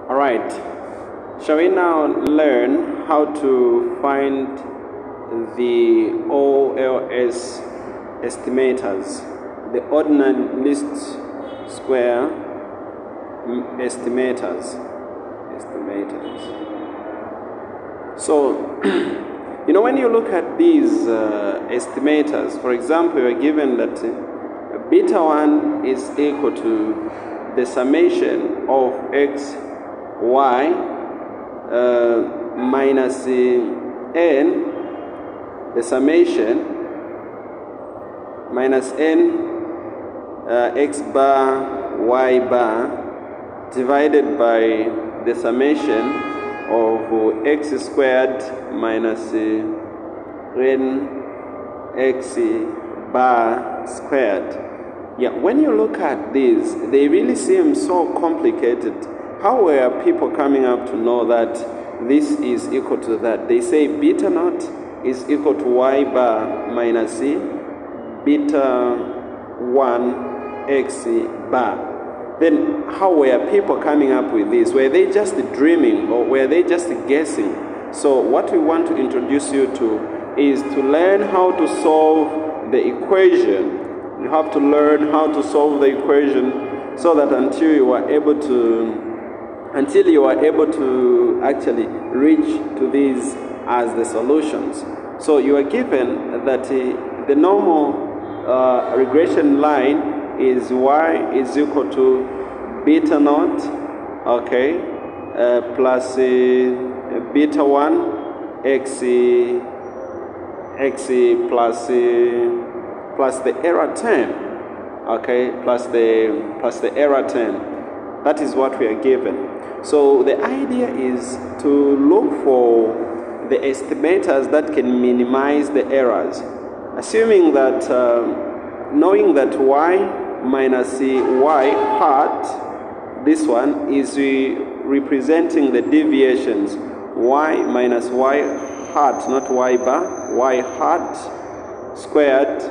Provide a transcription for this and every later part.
All right, shall we now learn how to find the OLS estimators, the ordinary least square estimators. So, when you look at these estimators, for example, you are given that beta 1 is equal to the summation of x, y minus n, the summation minus n x bar y bar divided by the summation of x squared minus n x bar squared. Yeah, when you look at these, they really seem so complicated. How were people coming up to know that this is equal to that? They say beta naught is equal to y bar minus beta 1 x bar. Then how were people coming up with this? Were they just dreaming or were they just guessing? So what we want to introduce you to is to learn how to solve the equation. You have to learn how to solve the equation so that until you are able to actually reach to these as the solutions. So you are given that the normal regression line is y is equal to beta naught, okay, plus beta 1 x plus the error term, okay, plus the error term. That is what we are given. So the idea is to look for the estimators that can minimize the errors, assuming that knowing that y minus y hat, this one is representing the deviations, y minus y hat, not y bar, y hat squared.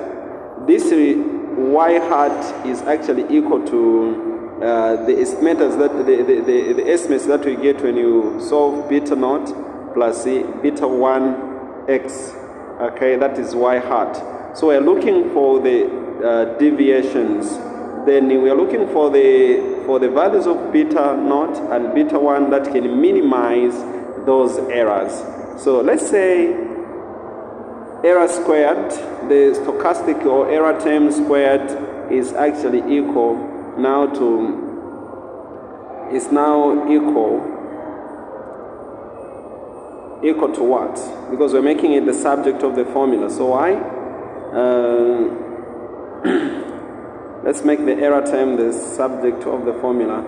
This y hat is actually equal to the estimators that the estimates that we get when you solve beta naught plus beta 1 x, okay, that is y hat. So we are looking for the deviations. Then we are looking for the values of beta naught and beta 1 that can minimize those errors. So let's say error squared, the stochastic or error term squared is actually equal now to equal to what? Because we're making it the subject of the formula. So why? Let's make the error term the subject of the formula.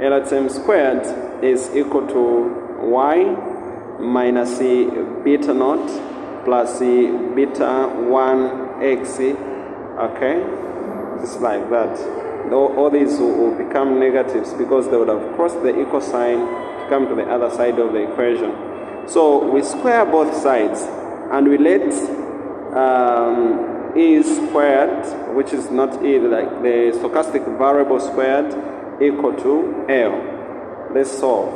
Error term squared is equal to y minus beta naught plus beta 1 x, okay, just like that. All these will become negatives because they would have crossed the equal sign to come to the other side of the equation. So we square both sides and we let e squared, which is not e, like the stochastic variable squared, equal to L. Let's solve.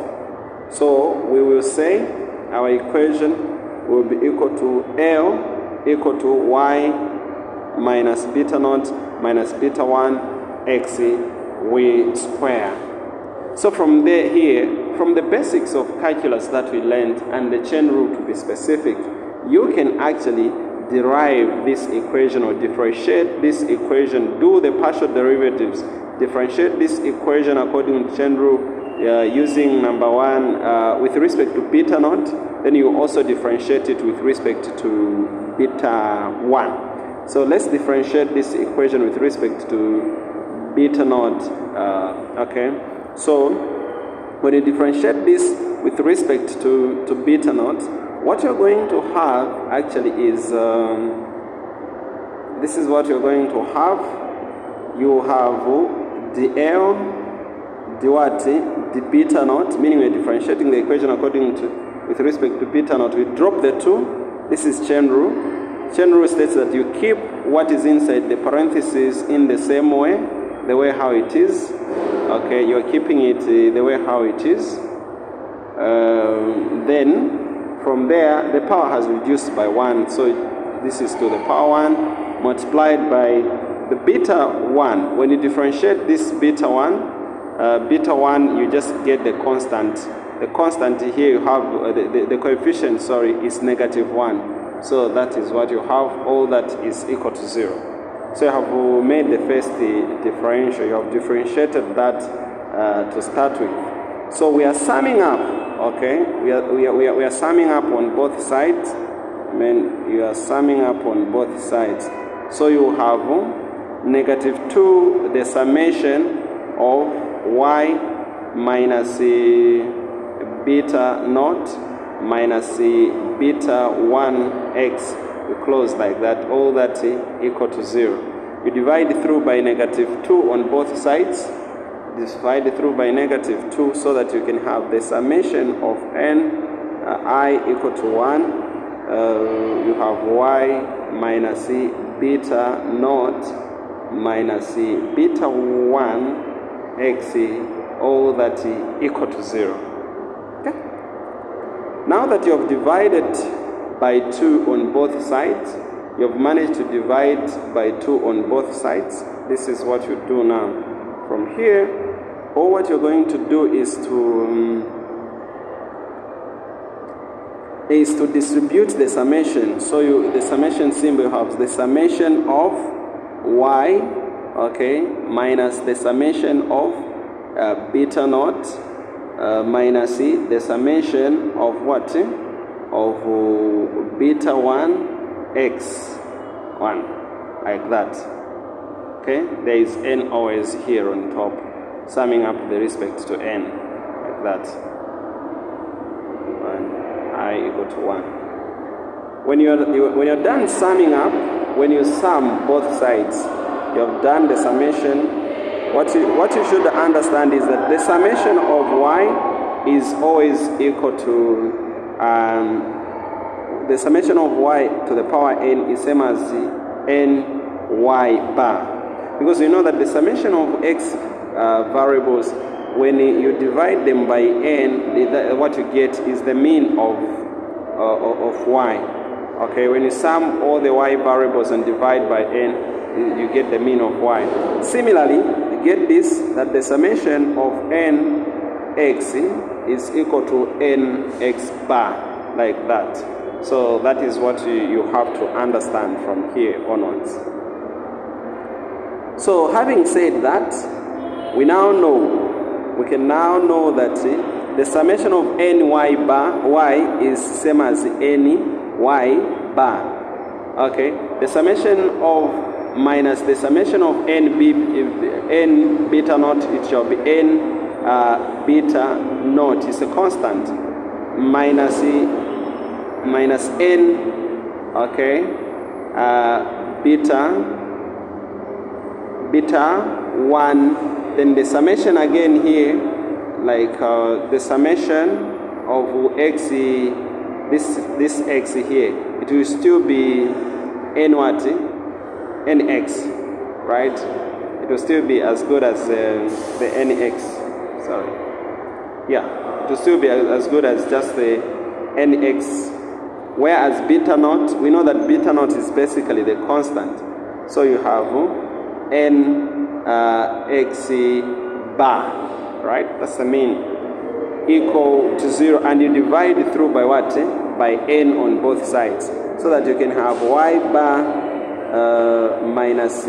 So we will say our equation will be equal to L equal to y minus beta naught minus beta 1 x we square. So from here, from the basics of calculus that we learned and the chain rule to be specific, you can actually derive this equation or differentiate this equation, do the partial derivatives, differentiate this equation according to chain rule using number 1 with respect to beta naught, then you also differentiate it with respect to beta 1. So let's differentiate this equation with respect to beta naught, okay. So when you differentiate this with respect to beta naught, what you're going to have actually is this is what you're going to have. You have dl d beta naught, meaning we're differentiating the equation according to with respect to beta naught. We drop the 2. This is chain rule. Chain rule states that you keep what is inside the parentheses in the same way, the way how it is, okay, you're keeping it the way how it is. Then from there, the power has reduced by 1. So this is to the power 1 multiplied by the beta 1. When you differentiate this beta 1, you just get the constant. The constant here you have, the coefficient, sorry, is -1. So that is what you have. All that is equal to 0. So you have made the first differential. You have differentiated that to start with. So we are summing up, okay? We are summing up on both sides. I mean, you are summing up on both sides. So you have -2, the summation of y minus beta naught minus beta 1x. We close like that, all that equal to 0. You divide through by -2 on both sides. Divide through by -2 so that you can have the summation of I equal to 1. You have y minus beta naught minus beta 1x, all that equal to 0. Okay? Now that you have divided by 2 on both sides, you have managed to divide by 2 on both sides. This is what you do now. From here, all what you're going to do is to distribute the summation. So the summation symbol has the summation of y, okay, minus the summation of beta naught minus the summation of what? Of beta 1x1, like that. Okay, there is n always here on top, summing up the respect to n, like that. And I equal to 1. When you're done summing up, when you sum both sides, you have done the summation. What you should understand is that the summation of y is always equal to the summation of y to the power n is same as n y bar, because you know that the summation of x variables, when you divide them by n, what you get is the mean of y. Okay, when you sum all the y variables and divide by n, you get the mean of y. Similarly, you get this, that the summation of nx is equal to nx bar, like that. So that is what you have to understand from here onwards. So having said that, we can now know that the summation of ny bar, y is same as ny bar. Okay, the summation of minus the summation of n beta naught, it shall be n beta naught is a constant, minus n, okay, beta 1. Then the summation again here, like the summation of x, this x here, it will still be n what? Nx, right? It will still be as good as the nx. Sorry. Yeah, it will still be as good as just the nx. Whereas beta naught, we know that beta naught is basically the constant. So you have nx bar, right? That's the mean, equal to 0, and you divide it through by what? By n on both sides, so that you can have y bar minus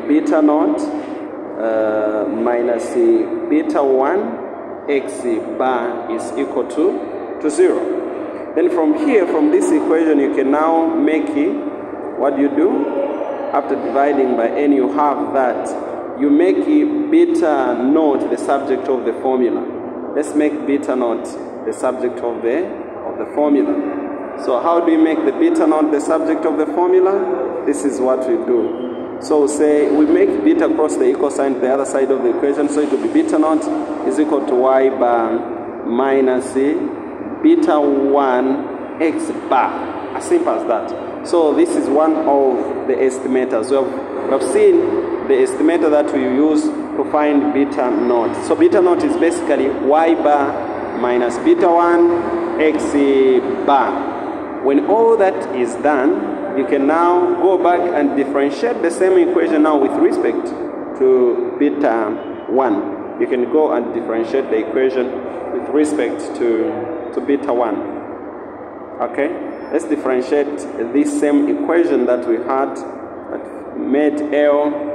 beta naught minus beta 1 x bar is equal to 0. Then from here, from this equation, you can now make it, what you do after dividing by n, you have that you make beta naught the subject of the formula. Let's make beta naught the subject of the formula. So how do we make the beta naught the subject of the formula? This is what we do. So say we make beta cross the equal sign to the other side of the equation, so it will be beta naught is equal to y bar minus beta 1 x bar. As simple as that. So this is one of the estimators. We have seen the estimator that we use to find beta naught. So beta naught is basically y bar minus beta 1 x bar. When all that is done, you can now go back and differentiate the same equation now with respect to beta 1. You can go and differentiate the equation with respect to beta 1. Okay, let's differentiate this same equation that we had that made L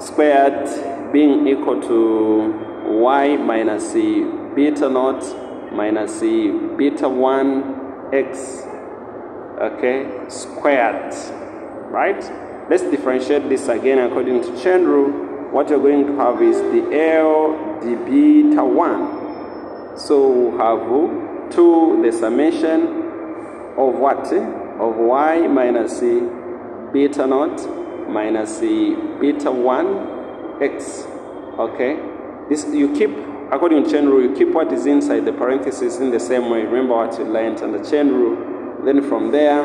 squared being equal to y minus c beta naught minus c beta 1 x, okay, squared, right? Let's differentiate this again according to chain rule. What you're going to have is the L d beta 1. So we have 2 the summation of what? Of y minus c beta naught minus c beta 1 x. Okay, this you keep, according to chain rule, you keep what is inside the parentheses in the same way. Remember what you learned on the chain rule. Then from there,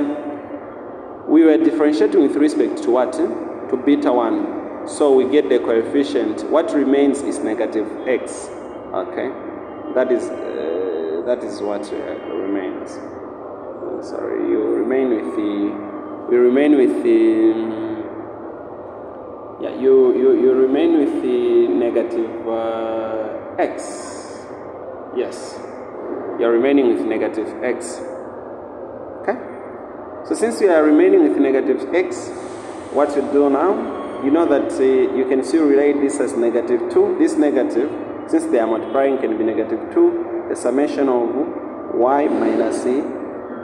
we were differentiating with respect to what? To beta 1. So we get the coefficient. What remains is negative x. Okay, that is what remains. Sorry, you remain with the. We remain with the. Yeah, you remain with the negative x. Yes, you're remaining with negative x. Okay. So since we are remaining with negative x, what you do now? You know that you can still relate this as negative 2. This negative, since they are multiplying, can be negative 2. The summation of y minus c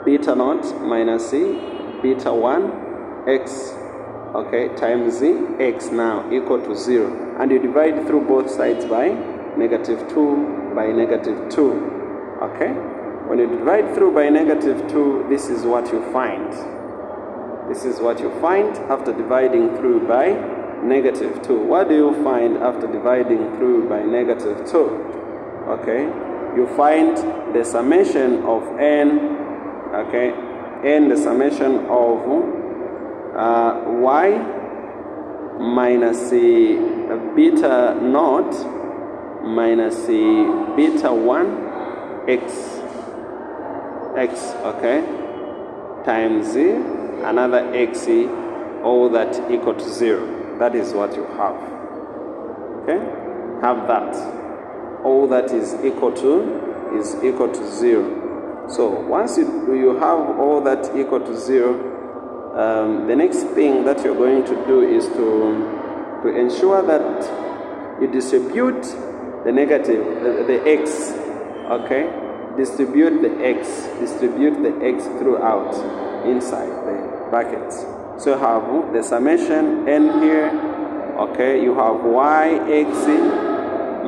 beta naught minus c beta 1 x, okay, times z x now equal to 0. And you divide through both sides by negative 2 by negative 2. Okay? When you divide through by negative 2, this is what you find. This is what you find after dividing through by negative 2. What do you find after dividing through by negative 2? Okay, you find the summation of n, okay, n the summation of y minus c beta naught minus c beta 1 x, okay, times z another x, all that equal to 0. That is what you have. Okay, have that. All that is equal to 0. So once you have all that equal to 0, the next thing that you're going to do is to ensure that you distribute the negative, the x. Okay, distribute the x throughout inside the brackets. So you have the summation n here. Okay, you have y x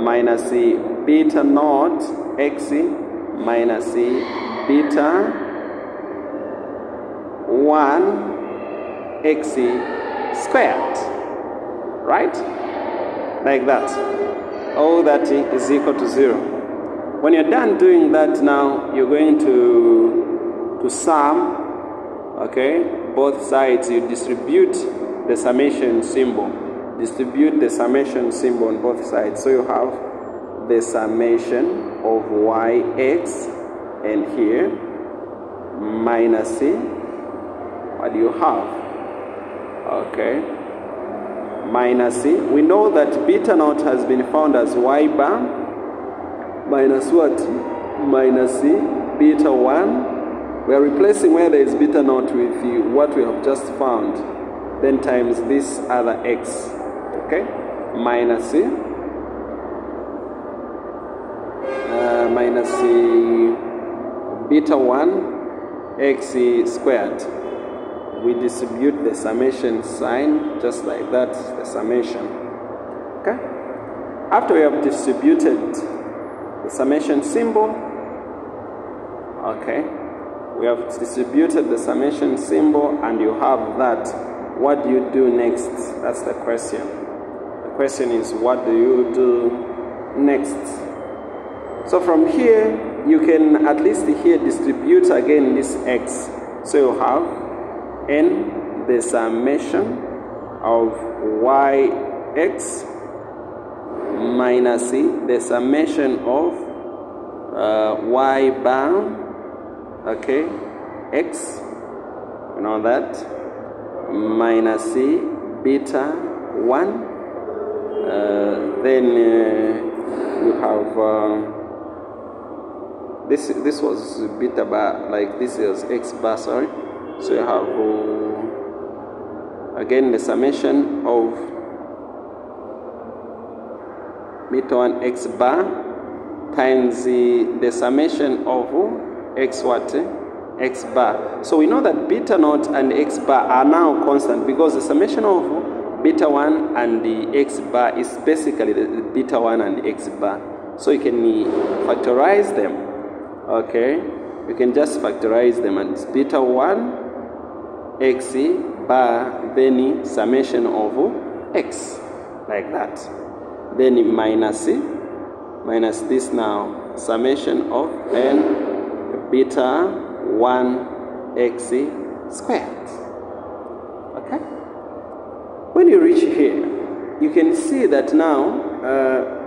minus c beta naught x minus c beta 1 x squared, right? Like that. All that is equal to 0. When you're done doing that, now you're going to sum. Okay, both sides, you distribute the summation symbol. Distribute the summation symbol on both sides. So you have the summation of yx, and here minus c. What do you have? Okay, minus c. We know that beta naught has been found as y bar minus what? Minus c beta 1. We are replacing where there is beta naught with what we have just found, then times this other x. Okay, minus c minus c beta 1 x squared. We distribute the summation sign just like that, the summation. Okay, after we have distributed the summation symbol, okay, we have distributed the summation symbol and you have that. What do you do next? That's the question. The question is, what do you do next? So from here, you can at least here distribute again this x. So you have n the summation of yx minus the summation of y bar, okay, x, you know that, minus beta 1, then you have this was beta bar, like this is x bar, sorry, so you have again the summation of beta 1 x bar times the summation of x what? X bar. So we know that beta naught and x bar are now constant because the summation of beta 1 and the x bar is basically the beta 1 and x bar. So you can factorize them. Okay, you can just factorize them, and it's beta 1 x bar, then summation of x, like that. Then minus this now, summation of n beta 1 x squared. Okay, when you reach here, you can see that now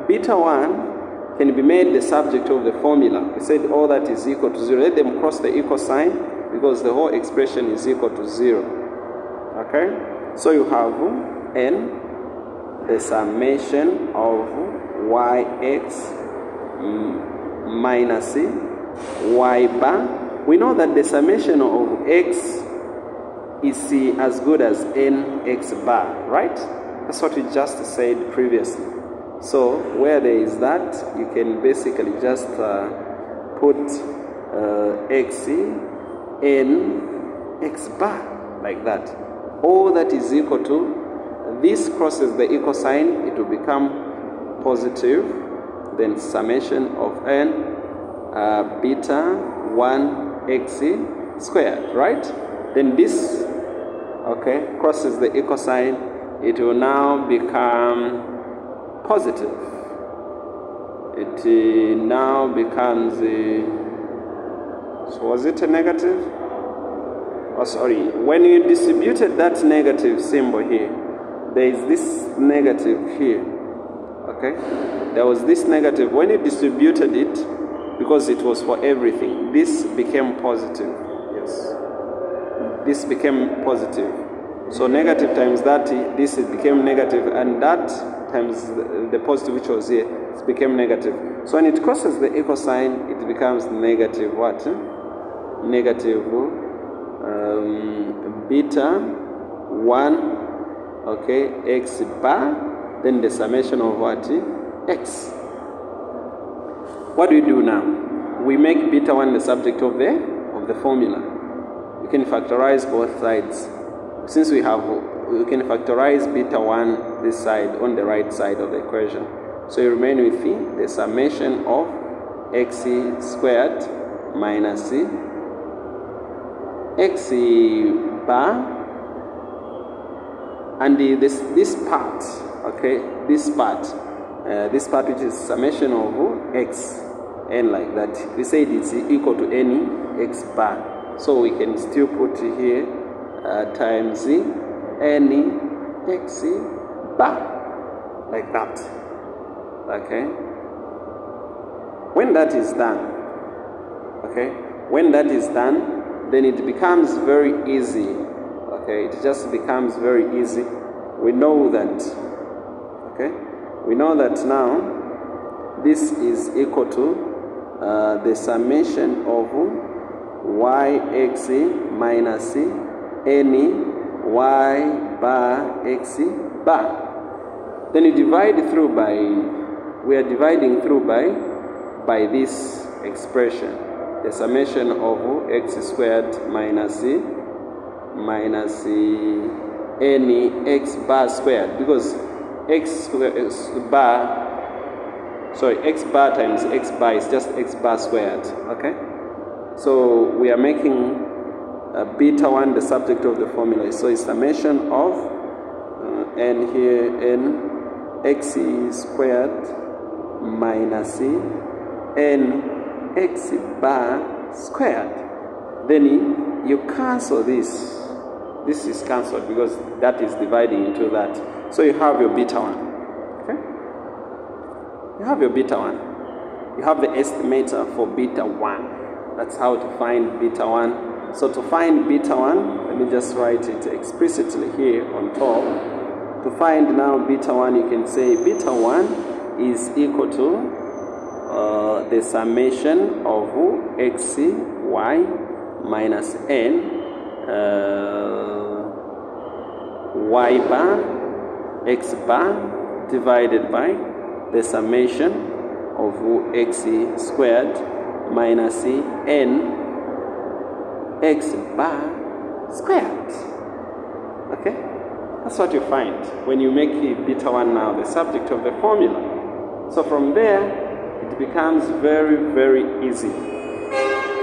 beta 1 can be made the subject of the formula. We said all that is equal to 0. Let them cross the equal sign because the whole expression is equal to 0. Okay, so you have n, the summation of yx minus y bar. We know that the summation of x is as good as nx bar, right? That's what we just said previously. So where there is that, you can basically just put x in x bar, like that. All that is equal to, this crosses the equal sign, it will become positive, then summation of n beta 1 x squared, right? Then this, okay, crosses the equal sign, it will now become positive. It now becomes so was it a negative? Oh, sorry, when you distributed that negative symbol here, there is this negative here. Okay, there was this negative. When you distributed it, because it was for everything, this became positive. Yes, this became positive. So negative times that, this became negative, and that times the positive which was here, it became negative. So when it crosses the equal sign, it becomes negative what? Negative beta 1, okay, x bar, then the summation of what? X. What do we do now? We make beta 1 the subject of the formula. We can factorize both sides. Since we can factorize beta 1 this side on the right side of the equation. So you remain with the summation of x squared minus x bar, and this part, okay, this part which is summation of x, n, like that. We said it's equal to any x bar, so we can still put here times any x bar, like that. Okay, when that is done, then it becomes very easy. Okay, it just becomes very easy. We know that, we know that now this is equal to the summation of yx minus any y bar x bar. Then you divide through by, we are dividing through by this expression, the summation of x squared minus any x bar squared, because x bar times x bar is just x bar squared. Okay, so we are making beta 1 the subject of the formula. So it's summation of n here, n x squared minus n x bar squared. Then you cancel this. This is cancelled because that is dividing into that. So you have your beta 1. Okay? You have your beta 1. You have the estimator for beta 1. That's how to find beta 1. So to find beta 1, let me just write it explicitly here on top. To find now beta 1, you can say beta 1 is equal to the summation of x, y minus n, y bar, x bar divided by the summation of x squared minus n x bar squared. Okay? That's what you find when you make beta 1 now the subject of the formula. So from there, it becomes very, very easy.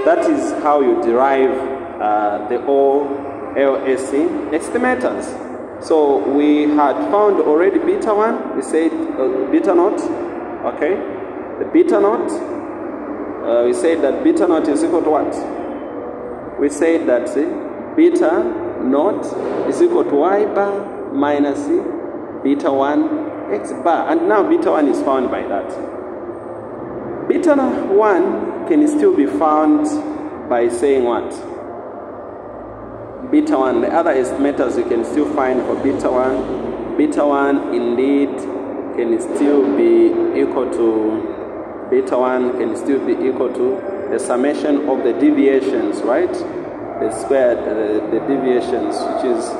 That is how you derive the OLS estimators. So we had found already beta 1, we said beta naught, okay? The beta naught, we said that beta naught is equal to what? We said that beta naught is equal to y bar minus beta 1 x bar. And now beta 1 is found by that. Beta 1 can still be found by saying what? Beta 1, the other estimators you can still find for beta 1. Beta 1 indeed can still be equal to, beta 1 can still be equal to the summation of the deviations, right? The squared, the deviations, which is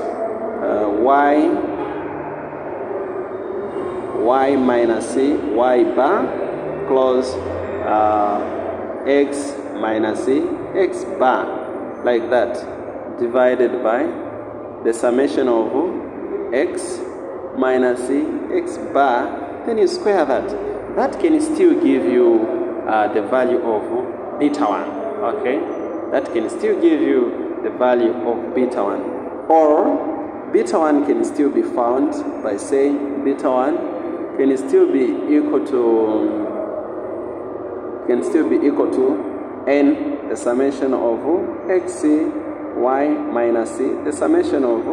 y minus y bar plus x minus x bar, like that, divided by the summation of x minus x bar. Then you square that. That can still give you the value of beta 1, okay? That can still give you the value of beta 1. Or beta 1 can still be found by saying beta 1 can still be equal to n, the summation of x, y minus the summation of